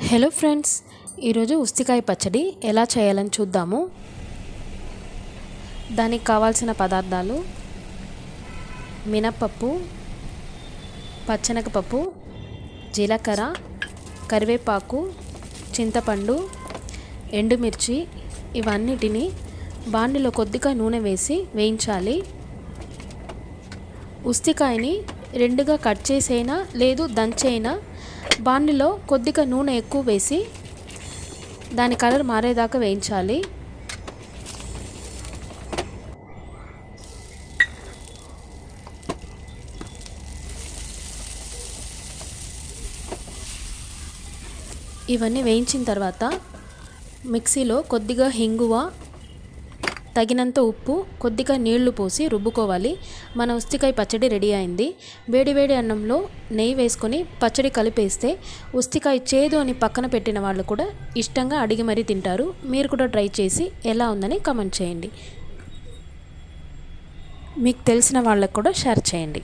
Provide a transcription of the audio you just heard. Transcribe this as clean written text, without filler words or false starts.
Hello friends, ఈరోజు ఉస్తికాయ పచ్చడి ఎలా చేయాలని చూద్దాము. దానికి కావాల్సిన పదార్థాలు: మినప్పప్పు, పచ్చెనగపప్పు, జీలకర్ర, కరివేపాకు, చింతపండు, ఎండుమిర్చి. ఇవన్నిటిని బాండిలో కొద్దిగా నూనె వేసి వేయించాలి. ఉస్తికాయని రెండుగా కట్ చేసైనా లేదు దంచైనా బాండిలో కొద్దిగా నూనె ఎక్కువ వేసి దాని కలర్ మారేదాకా వేయించాలి. ఇవన్నీ వేయించిన తర్వాత మిక్సీలో కొద్దిగా హింగువ, తగినంత ఉప్పు, కొద్దిగా నీళ్లు పోసి రుబ్బుకోవాలి. మన ఉస్తికాయ పచ్చడి రెడీ అయింది. వేడివేడి అన్నంలో నెయ్యి వేసుకొని పచ్చడి కలిపేస్తే ఉస్తికాయ చేదు అని పక్కన పెట్టిన వాళ్ళు కూడా ఇష్టంగా అడిగి మరీ తింటారు. మీరు కూడా ట్రై చేసి ఎలా ఉందని కామెంట్ చేయండి. మీకు తెలిసిన వాళ్ళకు కూడా షేర్ చేయండి.